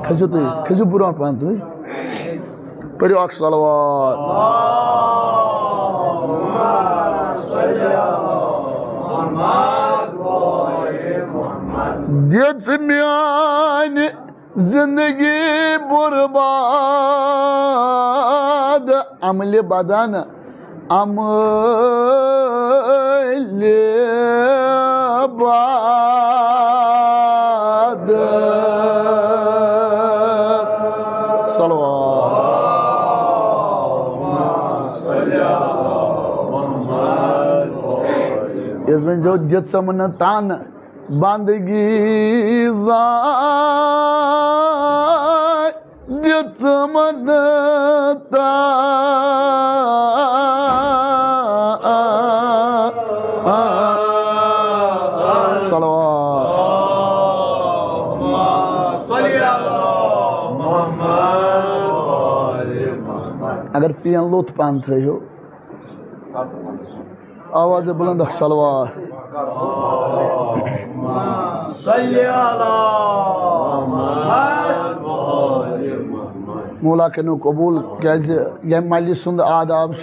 खजू तुम खजू बुरा पान तुम करो अख सलवात दिस मान जिंदगी बर्बाद अमल बदन अमल बाद इसमें जो जित समन तान बंदगी जित समन अगर पियन लोथ पान थो आवाज बुलंद सलवार मौला कनो कबूल क्या मजलिस सुंद आदाब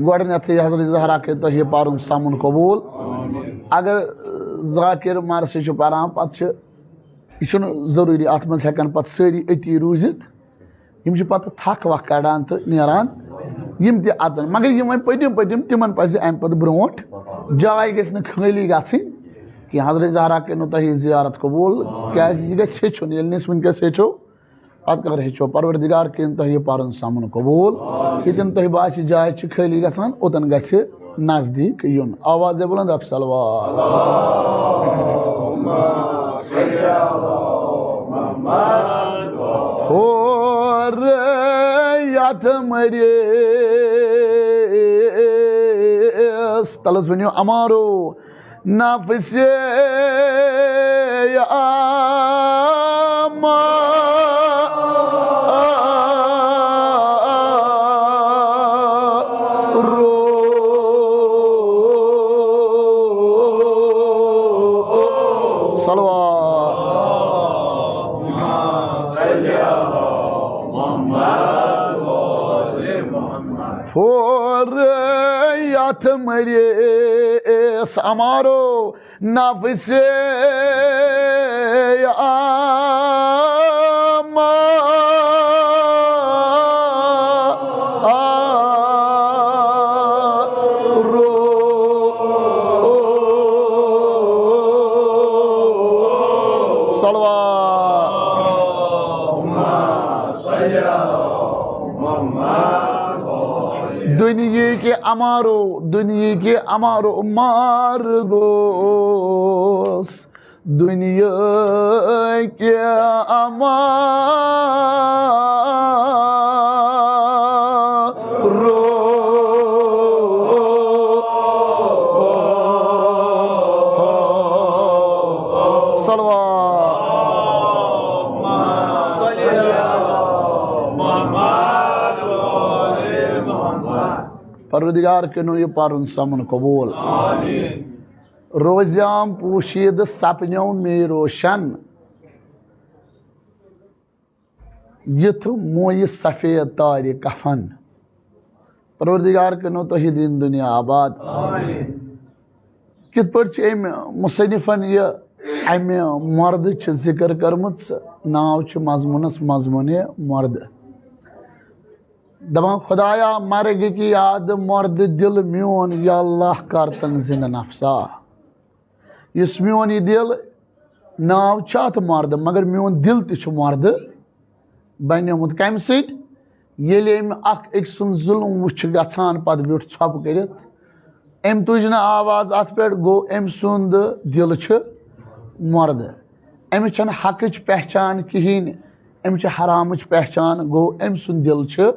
गडनथ हजरत ज़हरा के तह पारुन सामुन कबूल अगर ज़ाकिर मरस पारान पे यह जरूरी अत मज हेकन पे सारी अती रूजित यम पे थक वख कड़ान तो नीरान यम ते अचन मगर यम पटिम पटिम तिमन पज़ अम पे ब्रोट जाय गई खाली गई कि हजरत ज़हरा कनो तह जियारत कबूल क्या यह गेचुन ये वनकस हेचो पत कर हेचो परवरदिगार कन तह पारुन सामुन कबूल यतन तह बास जाय खाली गसान ओतन ग नजदीक युन आवाज बुलंद अख सलवात और यात मरे तलस वनियो अमारो नफ्से यात मरे समारो नफ्से दुनिया के अमारो मार दोस दुनिया के अमारो परवरदिगार कनो ये पारुन सामुन कबूल रोज़ाम पोशीद सपनों में रोशन यथ मोय सफ़ेद तार कफन परवरदिगार कनो तह दिन दुनिया आबाद कित पट मुसन्निफन ये अमे मर्द जिक्र कर्मुत नाव मजमूनस मजमून मर्द दपान खुदाया मर्ग की याद मर्द दिल मोन या अल्लाह कर तंजिन नफसा इस मोन यह दिल नाव अत मर्द मगर मोन दिल तह मर्द बनमुत कम सक सुन जुल्म वुच गछान पत ब्यूठ छप कर तुज न आवाज अत पे गो अम सुंद दिल मर्द अमिच हकच पहचान कहें अमिच हरामच पहचान गो अम सुंद दिल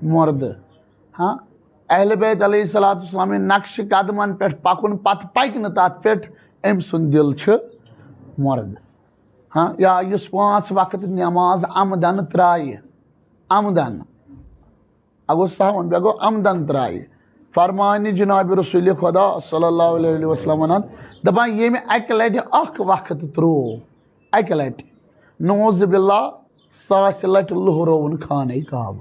मर्द हाँ अहल बैत अलैहिस्सलाम नक्श कदमन पे पकुन पत पक न तथ पे अम सुंद दिल मर्द हाँ या इस 5 वक्त नमाज आमदन त्राय आमदन अगो सहवन बे गो आमदन त्राय फरमान जनाब रसूल खुदा सल्लल्लाहु अलैहि वसल्लम दपान ये में अक लट अख वक्त त्रो अक लट नौज बिल्ला 100 लट लुहरोवन खाने काब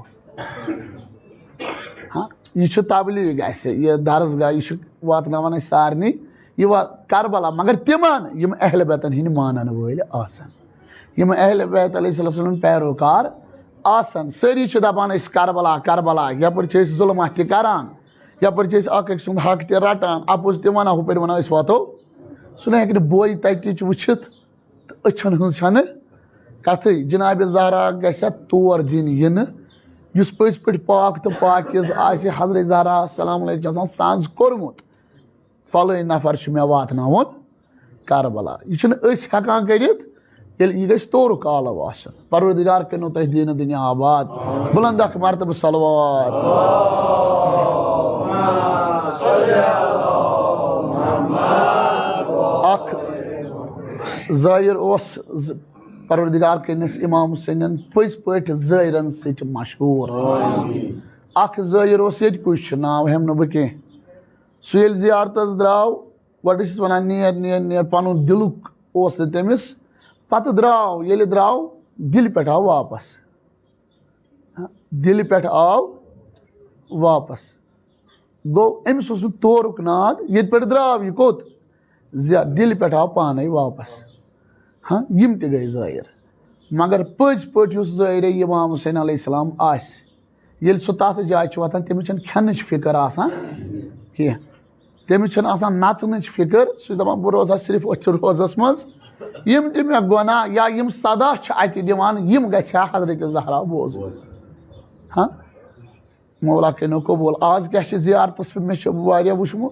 हाँ यह तबलीग यह दरसगाह यह वातनावान सारनी यह करबला मगर तिमन यम अहल बैतन हिंद मानन वल आसन यम अहल बैत अलैहिस्सलाम पैरोकार आसन सारी दपान करबला करबला यपर जुल्म करान यपर अक सुंद हक त रटान अपोज ते वन हुपर वन वातो सह हेक बोय तत वुचित तो अछन हज कथ जनाब ज़हरा गसा तौर दिन इन युस पज पे पाक तो पाकिज आसि हज़रत ज़हरा सलाम सांझ कोरमुत फल नफर मे वातनावन करबला यह हेकान करित यह गई तोरुक आलव आसन परवरदिगार कनो तह दीन दुनिया आबाद बुलंद अख मरतब सलवात अख ज़ाहिर परवरदिगार कनिस इमाम हुसैन पज पे ज़ाहिरन सत मशहूर अख ज़ाहिर ये कुछ नाव हेम न कह सह ये जियारतस द्राव गो वन नेर नेर नेर पन दिलुक तमिस पत द्राव ये द्राव दिल पे आव वापस दिल पे आव वापस गो अमिस तोरुक नाद ये पे द्राव यह कोत दिल पे आव पान वापस हाँ यम ते गई ज़ाहिर मगर पज पे ज़ाहिर इमाम हुसैन अलैहिस्सलाम ये सह तथ जाय वातान तमिस खेन फिक्र आसान कह तमिस नचन फिक्र सह दपान बह रोजा सिर्फ अथ रोजस मज यम ते मे गुना या यम सदा अत दिवान यम गछा हजरत ज़हरा बोज हाँ मौला कनो कबूल आज क्या जियारतस पे मे वुचमु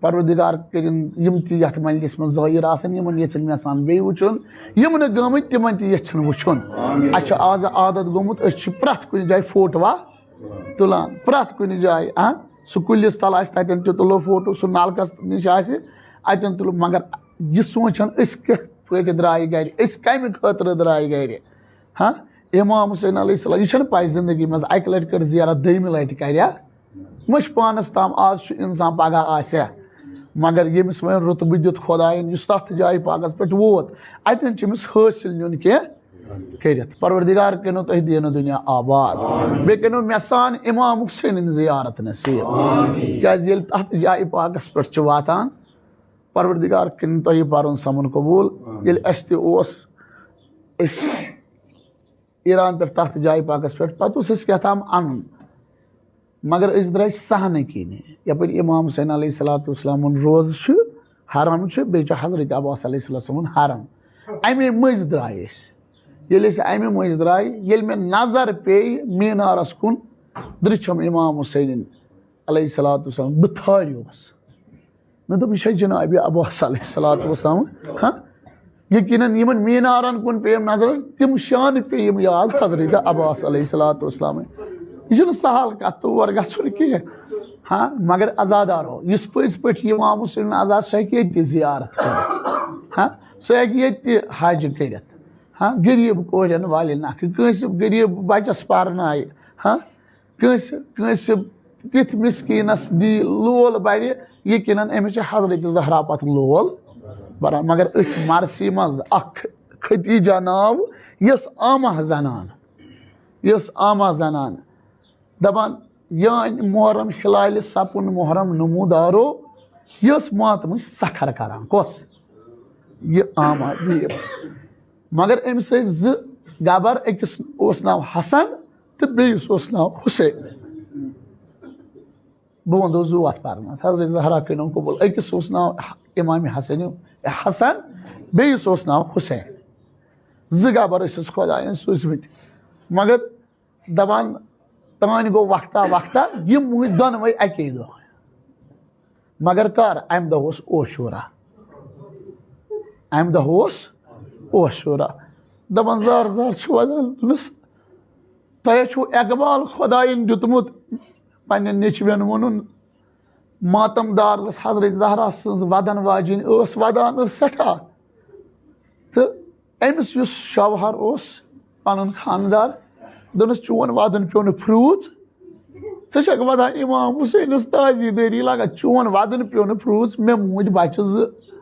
परवरदिगार करिन यम ती यथ मजलिस में ज़ाहिर आसन यमन यचन मे सान बे वुचन यम न गमत तिमन ती यचन वुचन अच्छा आज आदत गोमुत अछ प्रथ कुन जाय फोटवा तुलान प्रथ कुन जाय हाँ सह कुलिस तल आस ततन ते तुलो फोटो सह नालकस निश आस अतन तुलो मगर यह सोचन कथ पे द्राय गर कम खतर द्राय गर हाँ इमाम हुसैन अलैहिस्सलाम यह पाई जिंदगी मज अक लट कर जियारत दम लट कर मश पानस ताम आज इंसान पगह आसा मगर यमिस वन रुतब दुत खुदायन तथ जाय पाकस पे वोत अतन चमिस हासिल नुन कह करित परवरदिगार कनो तह दीन दुनिया आबाद बे कनो मे सान इमाम हुसैन जियारत नसीब क्या तथ जाय पाकस पे वातान परवरदिगार कन तह पारन समन कबूल ये ईरान पे तथ जाय पाकस पे पे क्या अन मगर द्राय सहन कह यप इमाम हुसैन अलैहिस्सलाम रोज हरम बे हजरत अब्बास अलैहिस्सलाम हरम अमे मज द्राय अमे मज द्राय ये मे नजर पे मीनारस कुन दृछम इमाम हुसैन अलैहिस्सलाम बह थारियोस मे दोप यह जनाब अब्बास अलैहिस्सलाम हाँ यकीनन यमन मीनारन कुन पे नजर तिम शान पे याद हजरत अब्बास अलैहिस्सलाम यह सहल कत तौर गन कह हाँ मगर अजादार हो इस पज पे इमाम हुसैन आजाद सह हे जियारत कर हाँ सह हे हज कर हाँ गरीब कोरन वाले नख कंस गरीब बचस पारनाय हाँ कंस तिथ मिस्कीनस दी लोल बर यकीनन अमिस हजरत ज़हरा पत लोल बरान मगर अथ मरसी मज अख खतीजा नाव यस आमा जनान दपान यान मुहर्रम हिलाल सपुन मुहर्रम नमूदारो यस मातम सखर करान कस यह आमा मगर अमिस ज गबर अकिस नाव हसन तो बेस नाव हुसैन बह वो जू अत पारना हजरत ज़हरा कनो कबूल अकिस नाव इमाम हसन बेस नाव हुसैन ज गबर खुदायन सूझमत मगर दपान तान गो वक्ता वक्ता यम दोनवे अके दो मगर कर अम दह ओशूरा दपान जार जार वदान दोनस तह इकबाल खुदायन दुतमुत पन्न नेचवन वोनुन मातमदार हजरत ज़हरा सज वदन वाजिन वदान सठा तो अमिस शवहर पन खानदार दोनस चोन वादन पे फ्रूज षक वदा इमाम हुसैनस ताजीदारी लगा चोन वादन पे फ्रूज मे मूज बच्चे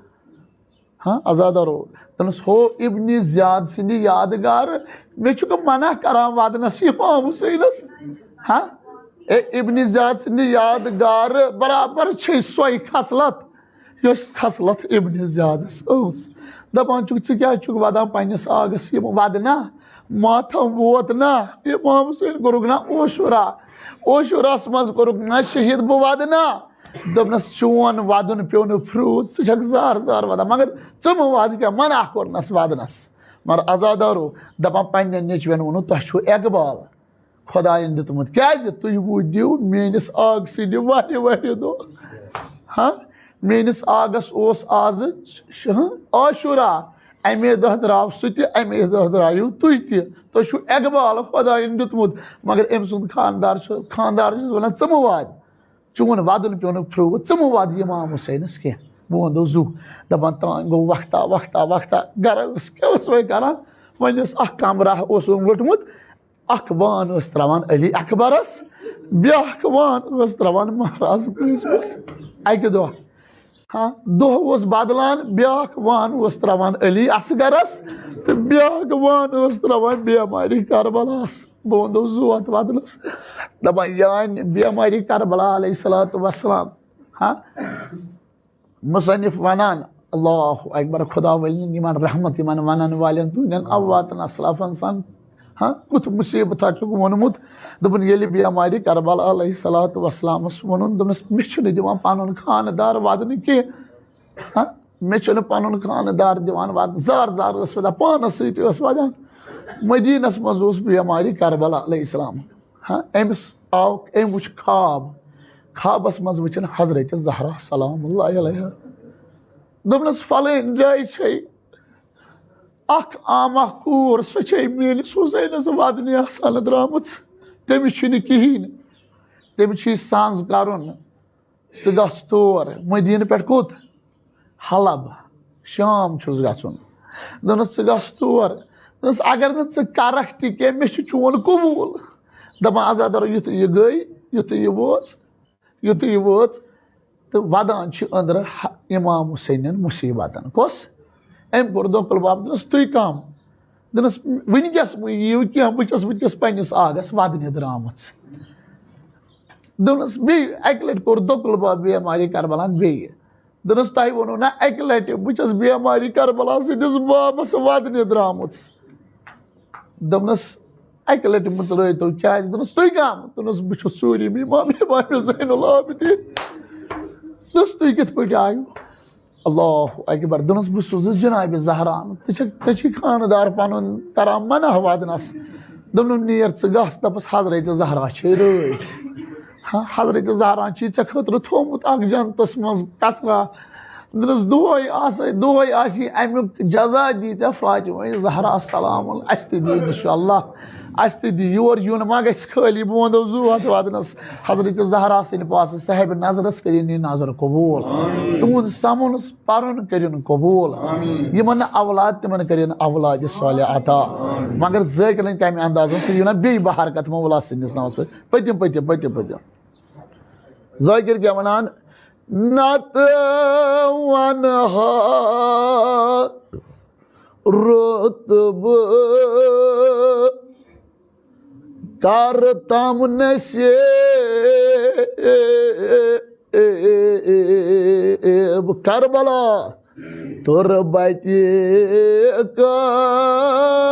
हाँ आजादारो दोनस हो इब्न ज़ियाद सिंध यादगार मे मना करान वादनस इमाम हुसैनस हाँ इब्न ज़ियाद सिंध यादगार बराबर सोई खसलत खसलत इब्न ज़ियादस दपान क्या वदान पन्नस आगस वदना माथम वोत ना इमाम हुसैन कोरुक ना ओशुरस मज कोरुक ना शहीद बह वदना दपनस चोन वदन पे फ्रूज सक जार जार वदान मगर चम वद क्या मना कोरनस वदनस मगर आजादारो दपान पन्न नचवन वो तुम इकबाल खुदायन दितमुत क्या तुम वूदिव मेनिस आग सिंध वह दो हाँ मेनिस आगस आज आशुरा अमे दह द्राव सह अमे दह द्रायु तुम इकबाल खुदायन दितमुत मगर अम सुंद खानदार वन चम वाद चोन वदन पे फ्रूज चम वाद इमाम हुसैनस कह बह वो जू दपान तान गो वक्ता वक्ता वक्ता गर क्या वो करान वन कमरा वोटमुत वान त्रावान अली अकबरस ब्या वान त्रावान महाराज कूसमस अक दह हाँ दह बदलान ब्या वान त्रावान अली असगरस तो ब्या वान त्रावान बेमारी करबलास बह वो जू अत बदलस दपान यान बेमारी करबला अलैहिस्सलातु वस्सलाम हाँ मुसन्निफ वनान अल्लाह अकबर खुदा वलिन रहमत वन वालन तुन अवातन असलाफन सन हाँ कुछ मुसीबत वोनमुत दोपन ये बेमारी करबला अलैहिस्सलातु वस्सलामस वोन दोपनस मे दिवान पन खानदार वदन कह हाँ मे पन खानदार दिवान वदन जार जार वदान पानस सत वदान मदीनस मज बेमारी करबला अलैहिस्सलाम हाँ अमिस आव अम वो खाबस मज वचन हजरत ज़हरा सलामुल्लाह अलैहा दोपनस फलान जाय आमा कूर सह मेनिस हुसैनस वदन आसान द्राम तमिस कहें तमिस सांस कर गस तौर मदीन पे कोत हलब शाम गन दोनस गस तौर दोनस अगर न करख तह मे चोन कबूल दपान आजादारो युथ यह गई युथ यह वोच तो वदान अंदर इमाम हुसैन मुसीबतन कस अम कोर दोकल बाप दोनस तुम कम दोनस वनकस यू क्या बस वनकस पन्नस आगस वदन द्राम दोनस बे अक लट कोर दोकल बाप बेमारी करबलान बे दोनस तुम वो ना अक लट बस बेमारी करबला सदिस बाबस वदन द्राम दोपनस अक लट मुचल तो क्या दोनस तुम कम दोनस बहुत सूरिम इमाम ज़ैनुल आबिदीन दोस तुम कित पे आयु अल्लाह अकबर दोनस बह सोजस जनाब ज़हरान चे खानदार पन करान मना वदनस दोपन नीर गस दपस हजरत ज़हरा रज हाँ हजरत ज़हरा चे खतर थोमुत जनतस मज कसरा दोनस दोहै अमुक जजा दी फातिमा ज़हरा सलाम अस दी इंशाअल्लाह अस दी योर यून मा ग खाली बह वो जू अत वदनस हजरत ज़हरा सिंद पास साहिब नजरस कर नजर कबूल तुहद समुन पर्न कर कबूल यमन औलाद तिमन कर औलाद साल अता मगर ज़ाकिरन कम अंदाज सह बे बहरकत मौला सिंदिस नामस पे पतिम पतिम पतिम पतिम ज़ाकिर क्या वनान नत वनहा रुतब करतम नसे करबला तुरबत करबला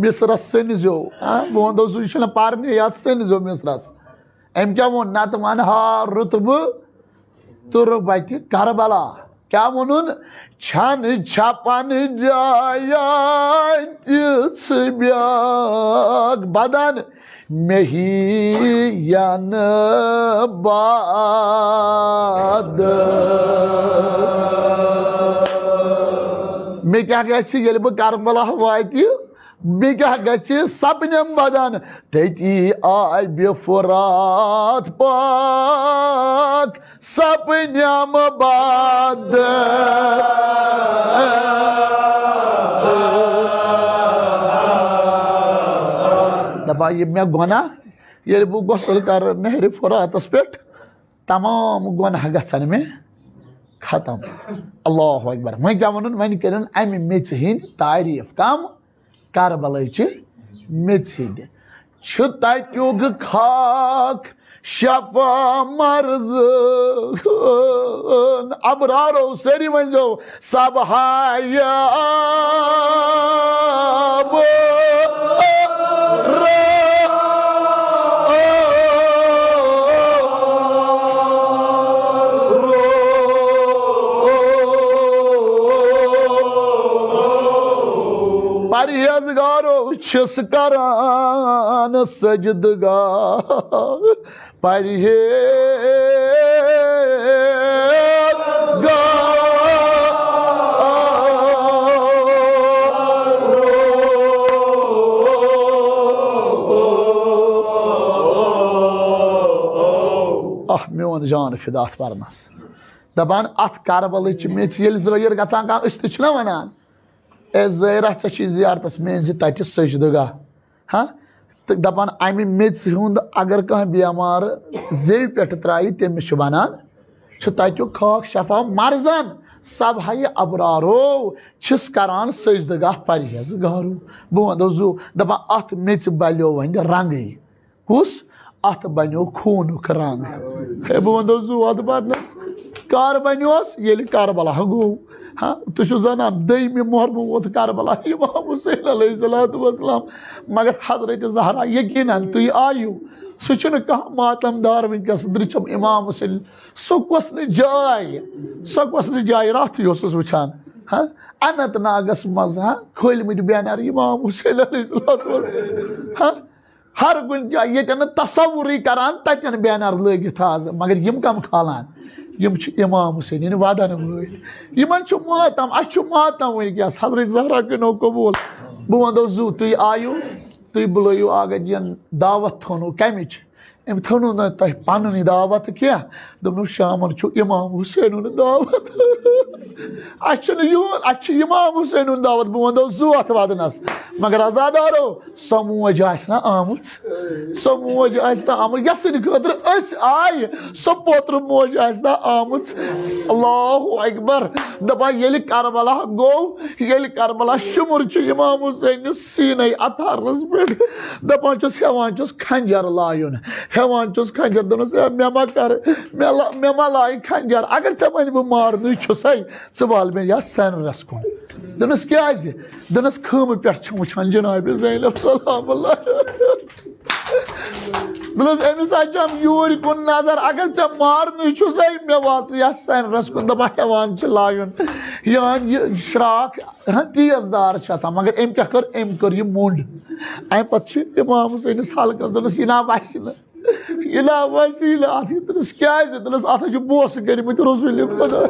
मिसरस सनजो बह वो यह पारने याद सनजो मिसरस अम क्या वो नत वनहा रुतब तुरबत करबला क्या वोनुन छन छपन जाया ब्याग बदन मेही यन बाद मे क्या गि बह करबला वात बे क्या गछि सपनम बदन तती आय बे फुरात पाक सपनम बद दपा ये मे गुना ये बह गसल कर नहर फुरातस पे तमाम गुनाह गछन में खत्म। अल्लाह अकबर। वह क्या वन वन कर अमि मेच हिंद तारीफ कम करबलच मेच हिंद तुग खाक शफा मर्ज अबरारो सरी वनो सब परहेजगारो छस करान सजदगार मेन जान फिदात परनस दपान अत करबल मेच ये जर गसान कह वनान ए जर जियारतस मेन तत सजदगाह हाँ तो दपान अमि मेच हुंद अगर कह बेमार जेब पे त्राई तमिस वनान तत्युक खाक शफा मर्जन सब हाय अबरारो छिस करान सजदगाह परहेजगारो बह वो जू दपा अत मेच बलो वन रंग कुस अत बनो खूनुक रंग बह वो जू अत बदनस कर बनोस ये करबला गो हाँ तुम जानान दम मोहर वोत करबला इमाम हुसैन अलैहिस्सलाम मगर हजरत ज़हरा यकीनन तुम आयु सह कह मातमदार वनकस दृचम इमाम हुसैन सह कस जाय रात वुचान हाँ अनंतनागस मज हाँ खोलमत बैनर इमाम हुसैन अलैहिस्सलाम हाँ हर कुन जाय ये तस्वुरी करान तन बैनर लगित आज मगर यम कम खालान यम इमाम हुसैन वदन वन मातम मातम वनकस हजरत ज़हरा कनो कबूल बह वो जू तुम आयु तुम बुलयू आगन दावत थोनो कमिच अम थोनो न तुम पन दावत क्या दोपन शाम इमाम हुसैन दावत इमाम हुसैन दावत बह वो जू अत वदनस मगर अजादारो सो मोज आमुत सो मोज आमुत यसन खतर आय सो पोत्र मोज आमुत। अल्लाहु अकबर दपा ये करबला गो ये करबला शुमुर इमाम हुसैन सीन अतरस पे दपान हेवान खंजर लायुन हेवान खंजर दोनस मे मा कर मे मा लाय खंजर अगर ऐ वन बह मारन छुसै वाल मे या सनरस कुन दोनस क्या दोनस खम पे वुचान जनाब ज़ैनब सलाम दोनस अमिस हम यूर कुन नजर अगर ऐ मारन छुसै मे वात या सनरस कुन दपा हेवान लायुन यान यह श्राक हाँ तेजदार मगर अम क्या कर अम कर यह मोंड अम पे इमाम हुसैनस हल्कस दोनस यह ना वस दोनस क्या दोनस अत बोस कर्मत रसूल खुदा।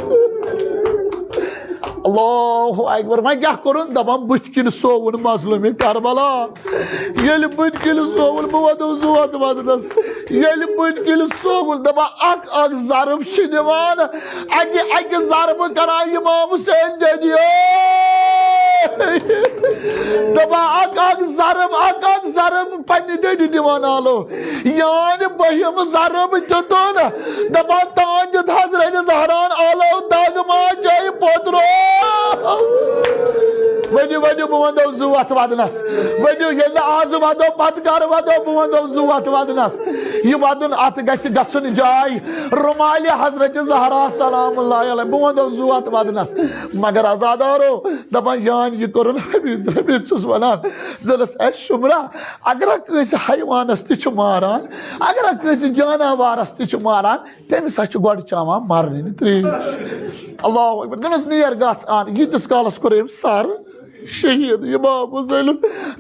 अल्लाहु अकबर वह क्या कोर दपान बुथ किन सोवन मजलूम करबला ये बुथ किन सोवन बह वो जोत वदनस ये बुथ किन सोवन दपा अक जरब दिवान अक जरब करा इमाम हुसैन जदियो दपा अक जरब पन्ने ददि दिवान आलो यान बहिम जरब दितुन दपा तान दित हजरत ज़हरान आलो दाग मा जय पोत्रो वनु वनु बह वो जू अत वदनस वनु ये आज वदो पत कर वदो बह वो जू अत वदनस यह वदन अत गन जाय रुमाल हजरत ज़हरा सलाम बह वो जू अत वदनस मगर आजादारो दपान यान यह कोर हबीब छुस वनान दोनस ए शुमरा अगर कस हैवानस तह मारान अगर कस जानवरस तह मारान तमिस गो चावान मरन त्रीश। अल्लाह दोनस नेर गस आन यीतिस कालस कोर सर शहीद इमाम हुसैन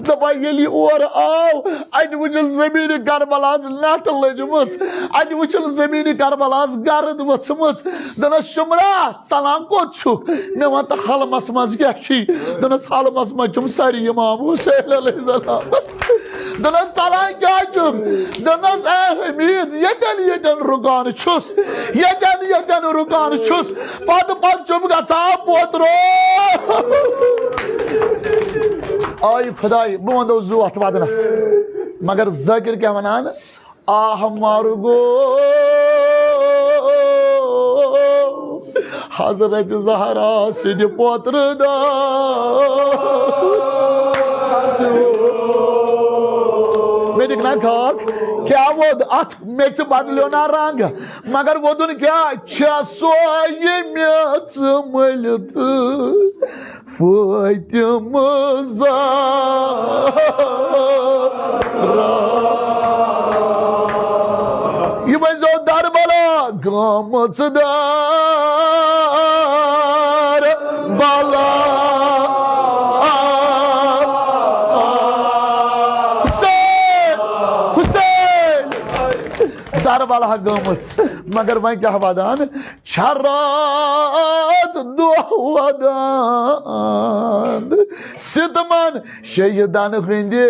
दपा ये और आव अत वुचन जमीन करबलास नट लजमत अत वुचन जमीन करबलास गर्द वचमत दनस शुमरा सलाम कोत छुक मे वत हलमस मज क्या दनस हलमस मज चुम सारी इमाम हुसैन अलैहिस्सलाम दनस सलाम क्या चुम दनस ए हमीद यतन रुकान छुस यतन रुकान छुस पद चुम गसा पोत्रो आई खुदाई बह वो जू अत वदनस मगर जाकिर क्या वनान आह मार गो हजरत ज़हरा सिद पोत्र दा मेरी ना खाक क्या वो अत मेच बदलो ना रंग मगर वो दुन क्या सोये मेच मलित फातिम ये बजो दरबला गामच दार बाला दरबला गमत मगर वह क्या वदान छरात दोहदान सितमन शहीदान हृंदे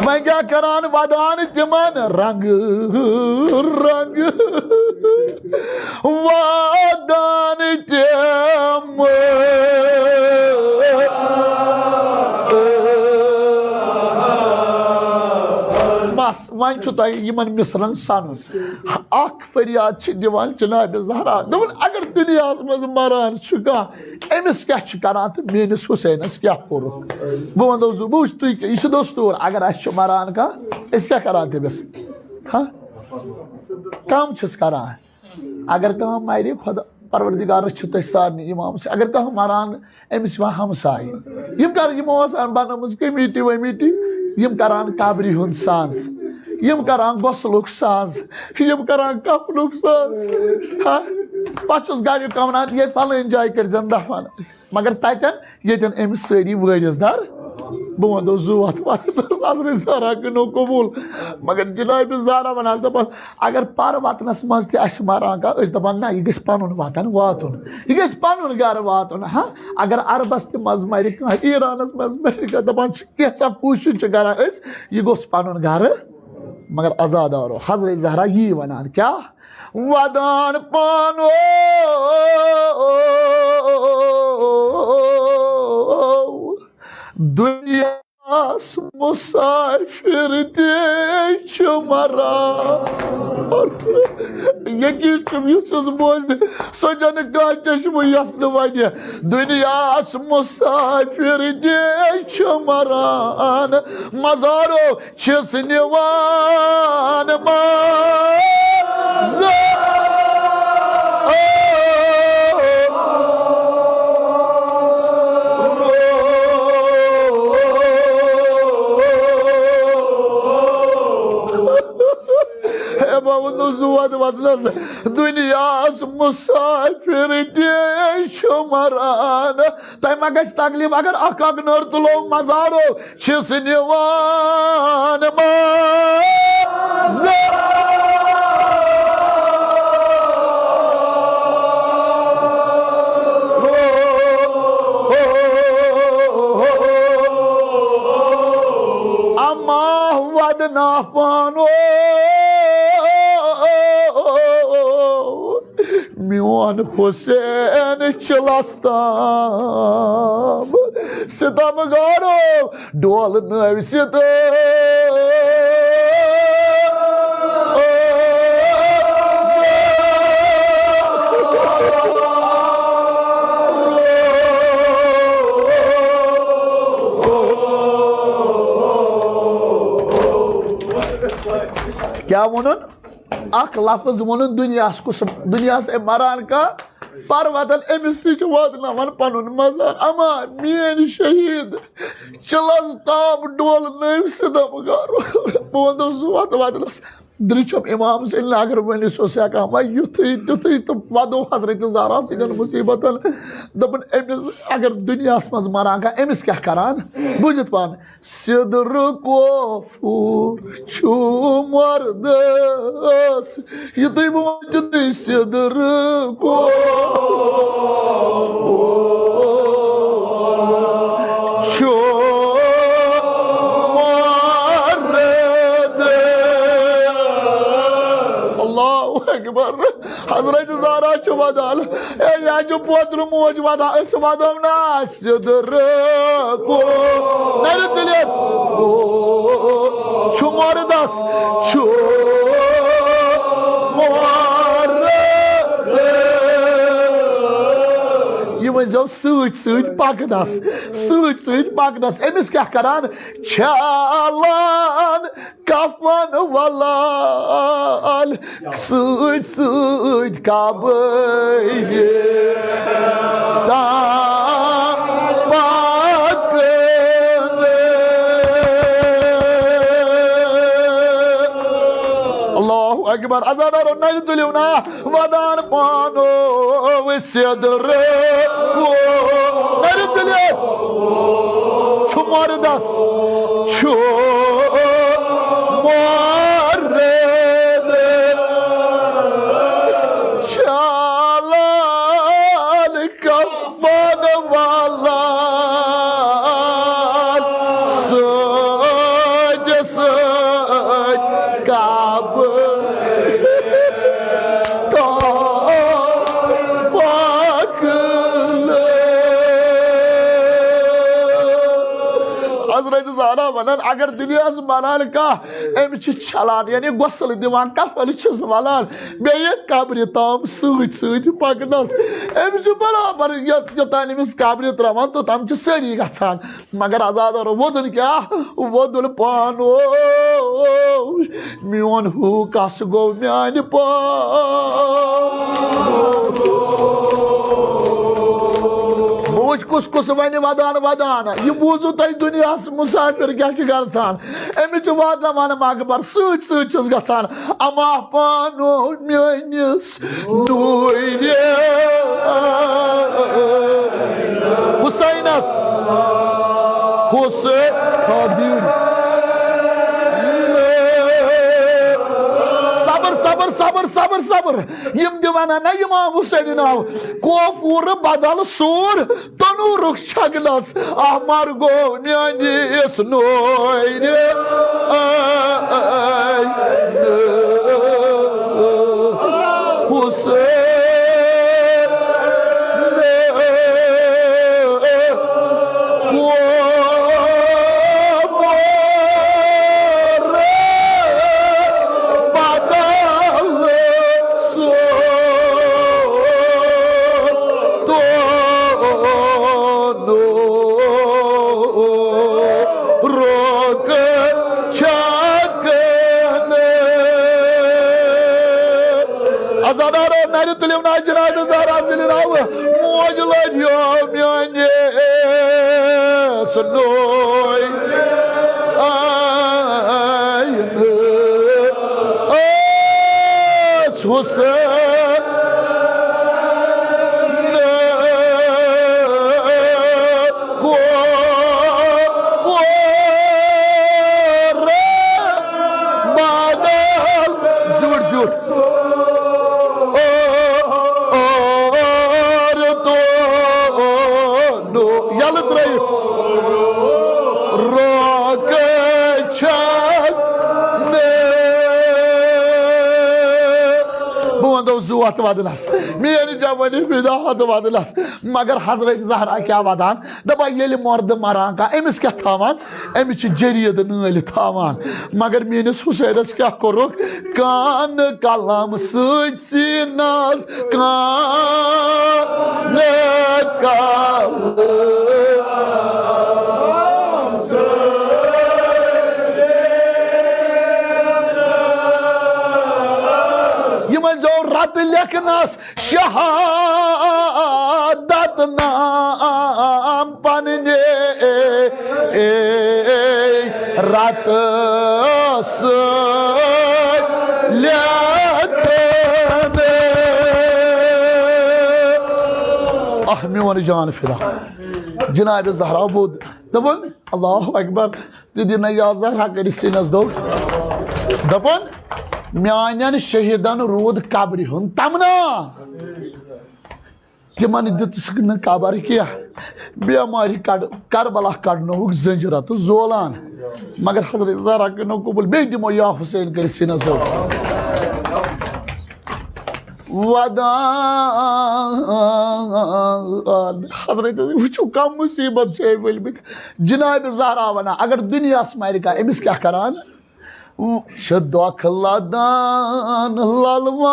मैं क्या करान वदान तिमन रंग रंग वादान तिम बस वन तुम मिसरन सन फरियाद दिवान जनाब ज़हरा दोन अगर दुनिया मज मरान अमिस क्या करान तो मेस हुसैनस क्या कोर बह वो बुझ तुम यह दोस्तूर अगर अस मरान क्या करान तमिस हाँ कम करान अगर कह मर खुदा परवरदिगार सारे इमाम से अगर कह मरान अमिस हमसाय यमो बनम कमेटी वमीटी यम करान कबरी हुंद सांस यम करान गसलुक सांस यम करान कफनुक सांस हाँ पस गाड़ी कमनान ये फलन जाय कर दफन मगर ततन यतन अमिस सारी वारिसदार बह वो जूत हजरत ज़हरा कनो कबूल मगर जनाब ज़हरा वन दपान अगर पर वतनस मज तरान कह दपान ना यह गन वतन वातुन यह गन गर वातुन हाँ अगर अरबस मज मर ईरानस मज मर दपान कैसा कोशिश करान यह गोस पन गर मगर आजादारो हजरत ज़हरा यी वनान क्या वदान पानो दुनिया मुसाफिर मरा यकीन बोज सोचन कह चश्म यस वन दुनिया मुसाफिर मरान मजारो छिस निवान दुनिया मुसाफिर मरान तम ग तकलीफ अगर अख नर तुलो मजारो छिस निवान अम्मा वदना पानो मियोन हुसैन चलस्ताम सितम गारो डोल नव सित क्या वोन अख लफ्ज वोन दुनिया मरान का परवतन अमिस ती वातन पन मजा अमा मेन शहीद चलस ताम डोल नम सिदम गर बह वत वतनस दृचम इमाम से अगर वनिस हेकान वह युथी तुथी तो वदो हजरत ज़हरा सन मुसीबतन दपन अमिस अगर दुनिया मज मरान अमिस क्या करान बुझित पान सिदर कोफूर छु मर्दस युथी बुझित सिदर छु हजरत ज़हरा वदान यो पोतर मोज वदान वदो ना सिदर को छु मर्दस छु जो पकनस पकनस अमिस क्या करान छालान कफन वलाल काबे अकबर अजादारो नहीं तुलियो ना वदान पानो सिदर को नहीं तुलियो छु मर्दस छु मर्द चालान कफन वाला वनान अगर दुनिया वनान कह छलान यानी गसल दिवान कफल वनान बे कब्र ताम पकनस अमिस बराबर योतान अमिस कब्र त्रावान तोताम सारी गछान मगर आजाद वोदन क्या वोदुल पान मोन हू कस गो मान कुस कुस वन वदान वदान यह बूझू तुम दुनिया मुसाफिर क्या गसान अमिच वातान मकबर सत गसान अमा पानो मेनिस हुसैनस सबर सबर सबर सबर यम दिवाना ना इमाम हुसैन नाव कोफूर बदल सूर तनूरुक छगलस अमर गो न्यानी इस नोयरे हुसैन जनाब ज़हरा मोज लजो म्याने सुनोय हुसैन को बादल जुड़ जुड़ वत वदनस मेरी जवानी फिदा वदनस मगर हजरत ज़हरा क्या वदान दपा ये मर्द मरान का अमिस क्या थावान अमिस जरीद नाल थावान मगर मेनिस हुसैनस क्या कोरुक कान कलम सीनास कान रत लिखनस शहादत नाम पन्ने रात मेवन जान फिरा जनाब ज़हरा बुद दपन अल्लाह अकबर तु दिन या ज़हरा कर सिनस दो दपन मान शहीदन रूद कब्र हुन तमना तिमन दितुक न कबर क्या बेमारी करबला कड़नोक जंजरा तो जोलान मगर हजरत ज़हरा कनो कबूल बे दिमो या हुसैन कर सिनस दो हजरत वो कम मुसीबत वलमित जनाब ज़हरा वना अगर दुनिया मर अमिस क्या करान दोख लदान ललवान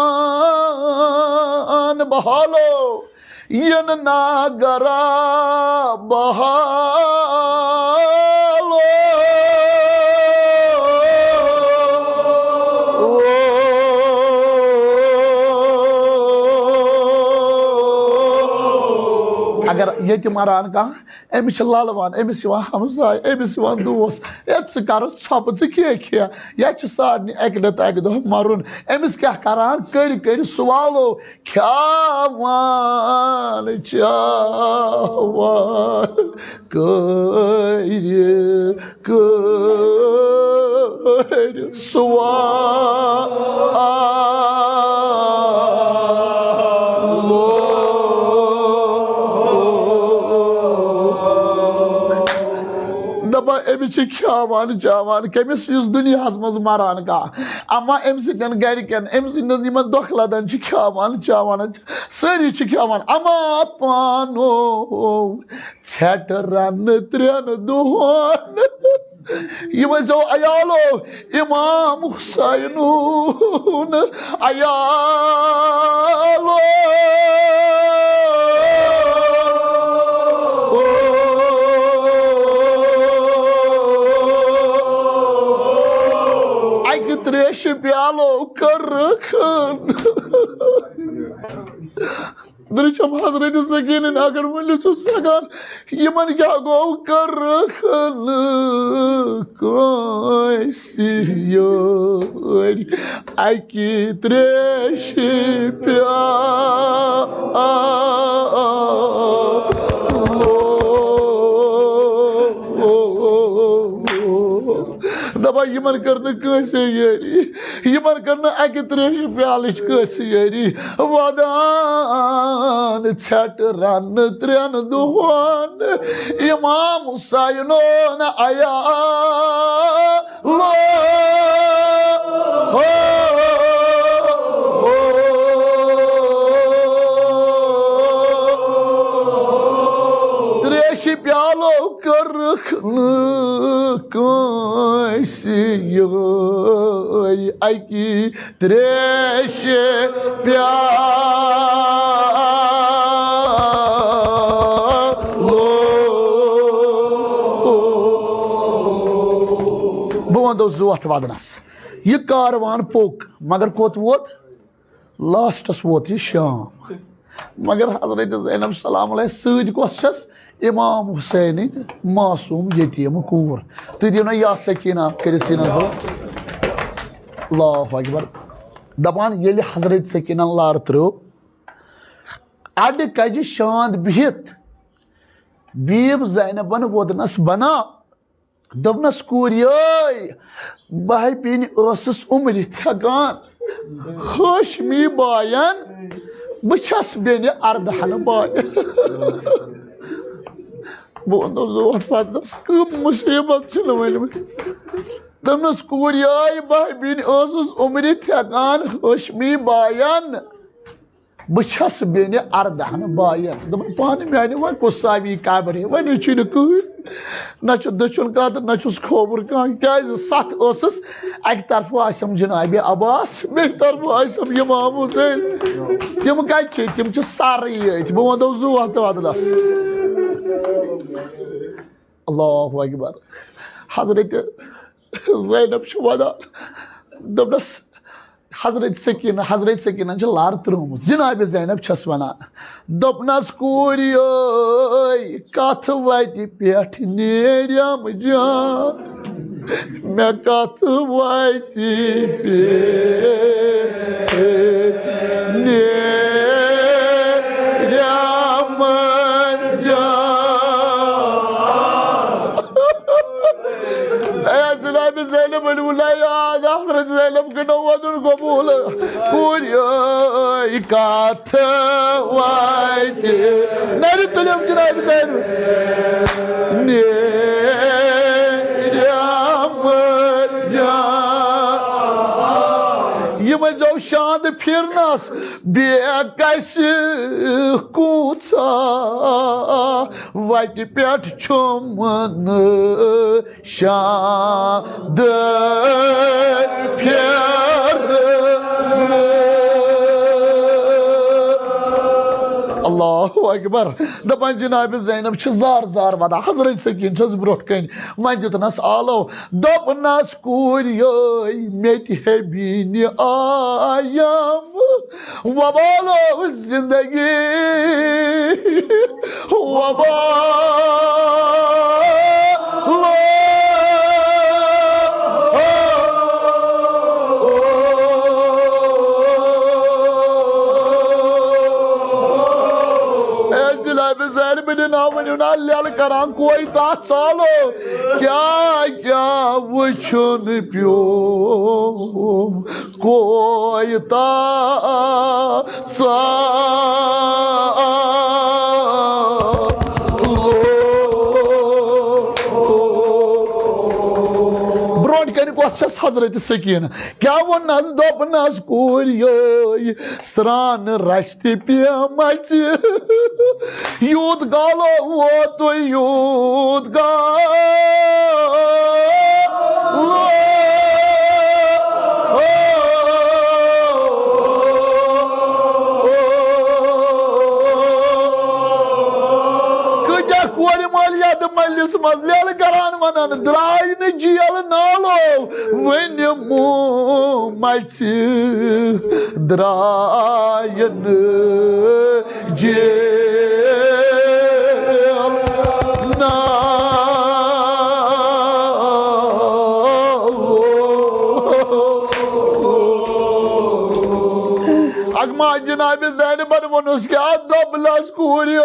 बहालो यन नागरा बहालो अगर ये मरान कह अमिस ललवान अमिस हमसाय अमिस दोस कर छप खे या सारे अक दह मरुन अमिस क्या करान कड़ कड़ सवालो ख्यावान चावान कड़ सवालो दपा अमिस ख्यावान चावान कमिस दुनिया मज मरान कह अमा अम सरकन अम दुख लदान ख्यावान चावान सारी ख्यावान अमा पानो छठ रन त्रेन दोहन यो अयालो इमाम हुसैन अयालो त्रेश प्यालो कर दृश्यम हजरत सकीन अगर मलिस सगान यमन क्या गो कर अकी त्रेश दपा यमन कर यारी यमन कर अक त्रेश प्याल यारी वदान छठ रन त्रेन दोहन इमाम हुसैन आया लो त्रेश प्यालो कर अकी त्रेश प्यालो बह वो जोत वदनस यह कारवान पोक मगर कोत वोत लास्टस वोत यह शाम मगर हजरत ज़ैनब सलाम सद कस इमाम हुसैन मासूम यतीम कूर तु दिनो या सकीना कर अल्लाहु अकबर दपान ये हजरत सकीना लार त्रो अड कज शांत बिहित बीब ज़ैनबन वोदनस बना दोपनस कूर बह पिन उम्रित हकान हाशमी बायन बस बेन अर्दहन बायन जोत पतनस कम मुसीबत वलमित दोपनस कूर बह बिन उम्रित हकान हाशमी बायन बस बेन अर्दहन बायन दोपन पान माने वो कुसावी कब्र वन न दचुन कत न खोबर क्या सत अक तरफ आसम जनाब अब्बास बे तरफ आसम इमाम हुसैन तम कत तम सारे ये बह वो जोत वदलस अल्लाहु अकबर हजरत ज़ैनब वदान दोपनस हजरत सकीना लार त्रुमुत जनाब ज़ैनब छस वनान दोपनस कूरि कथ वति पेठ नेरम जान मैं कथ वति पेठ नेरम जान जनाब ज़ैनब हजरत ज़ैनब के नवाजुल कबूल पूरी कथ वाइते नर तुलम जनाब ज़ैनब नेरम जान ये में जो शांत फिरनस बेकस कूचा वति पेठ छुमन शांत फिर अल्लाहु अकबर दपान जनाब ज़ैनब जार जार वदा हजरत सकीन ब्रोह कन वन दितनस आलो दोपनस कूरियो मेट हेबीन आयम वबालो जिंदगी वबालो करा कोई ता चालो क्या क्या वुन प्यो कोई ता ब्रोट कर हजरत सकीन क्या वनस दोपनस कूरियो स्रान रश्ति पेमच यूत गालो वो तो यूत गालो कोर मालिया तो मलिस मजल करान वनान द्राय न जेल नालो वन मु मच द्राय न जेल अगमा जनाब ज़ैनब वनुस क्या दबलस कूरियो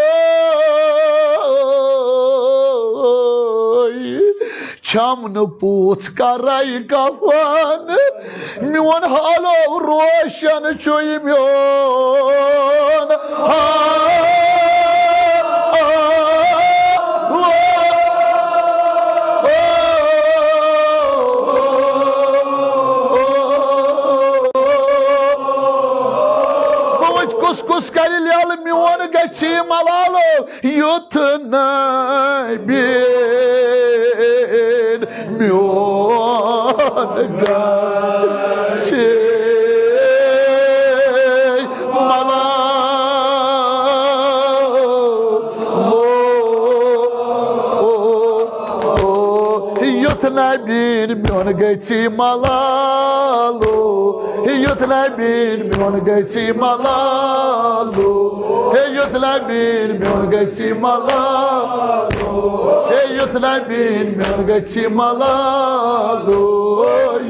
छमन पूछ कराई कफन मोन हालो रोशन चुय मोन कुस कुस कर लियाल मोन गछि मलालो युथ नबीन मोन गछि मलालो युथ नबीन मोन गछि मलालो युथ नबीन मोन गछि मलालो युथ नबीन मोन गछि मलालो युथ नबीन मोन गछि मलालो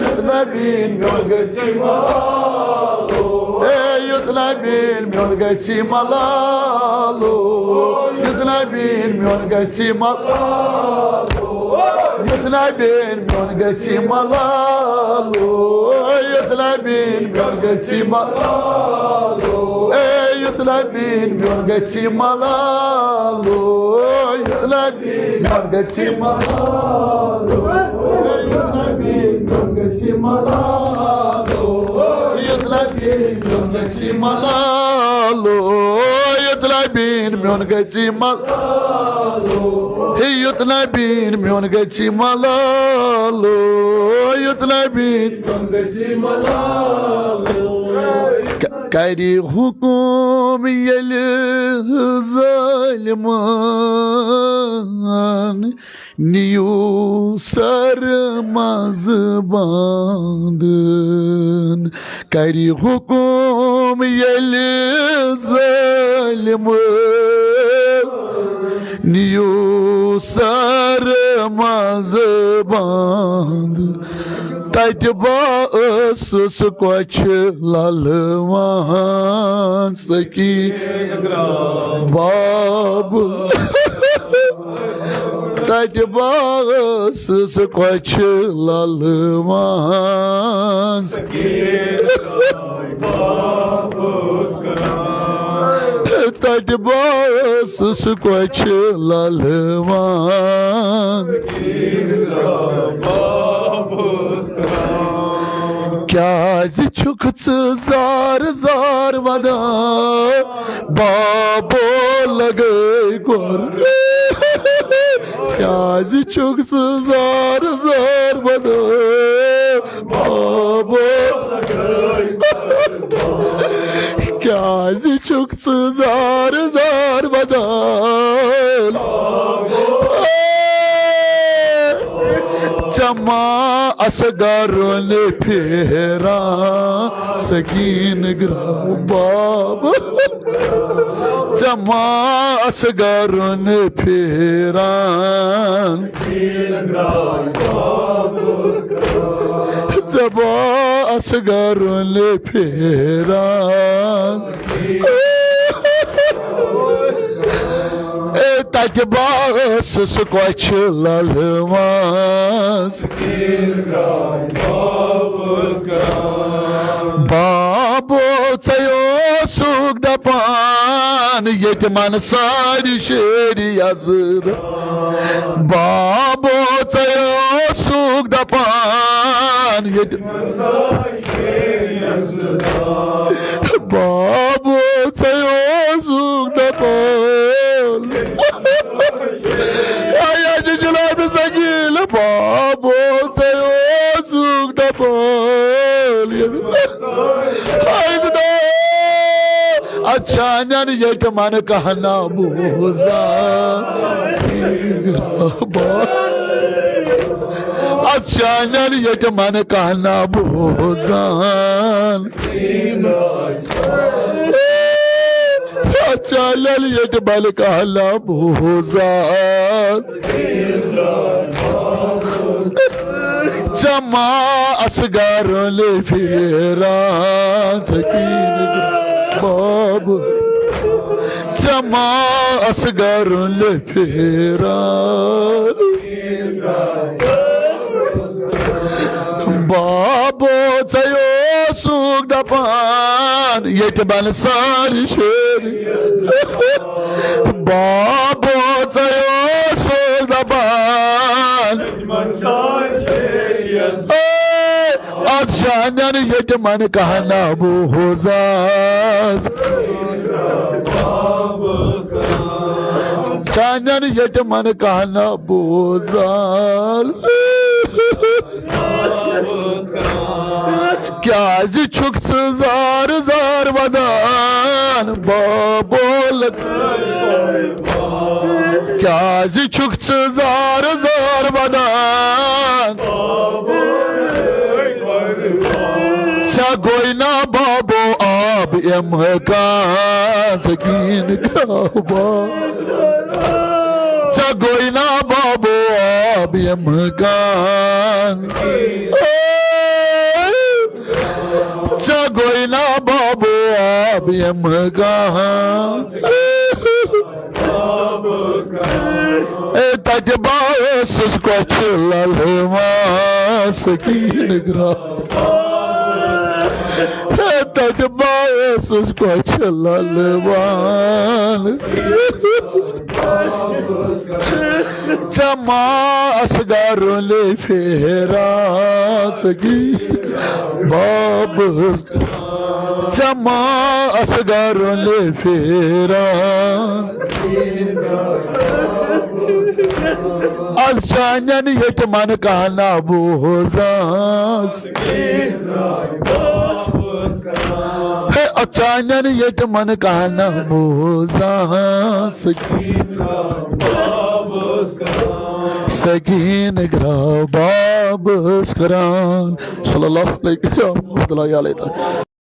युथ नबीन मोन गछि मलालो युथ नबीन मोन गछि मलालो युथ नबीन मोन गछि मलालो युथ नबीन मोन गछि मलालो युथ नबीन मोन गछि मलालो युथ नबीन मोन गछि मलालो युथ नबीन मोन गछि मलालो युथ नबीन मोन गछि मलालो युथ नबीन मोन गछि मलालो युथ नबीन मोन गछि मलालो युथ नबीन मोन गछि मलालो युथ नबीन मोन गछि मलालो करी हुकुम यल जालिमान Niyu sarmaz bandın Kari hukum yeli zalimi Niyu sarmaz bandın Tatba ıssız koçı lalman Saki babu Tatba ıssız koçı lalman Saki babu Tatba ıssız koçı lalman Kya çukçı zar vada babo lagay gor Kya çukçı zar vada babo lagay Kya çukçı zar vada Chama asgarun phera sakin gra baba Chama asgarun phera Chama asgarun phera Tatba ıssız koçı lalmaz Babo tayo sugdapan Yetman sari şeri yazır Babo tayo sugdapan Yetman sari şeri yazır Babo tayo sugdapan Ayacı cülabı sagil Babo tayo sugdapan Hayda Achanan yetman kahna buza Achanan yetman kahna buzan Achalal yetman kahna buzan Chama asgarul phera sakin babu Chama asgarul phera Babo tayo sugdapan Yetman sari sheri Babo tayo sugdapan Yetman sari sheri Achanan yetman kahna buhuzaz Achanan yetman kahna buhuzaz Kya çukçı zar vadan babol Kya çukçı zar vadan Sagoyna babo ab emkan sakin kaba Sagoyna babo ab emkan Sagoyna babo ab emkan Tatba ıssız koçı lalmaz sakin gra Tatba ıssız koçı lalman Chama asgarul phera sakin babus Chama asgarul phera Alçanyan yetman kahna buzaz Alçanyan yetman kahna buzaz सकीन ग्रा बाबस करान सल्लल्लाहु अलैहि वसल्लम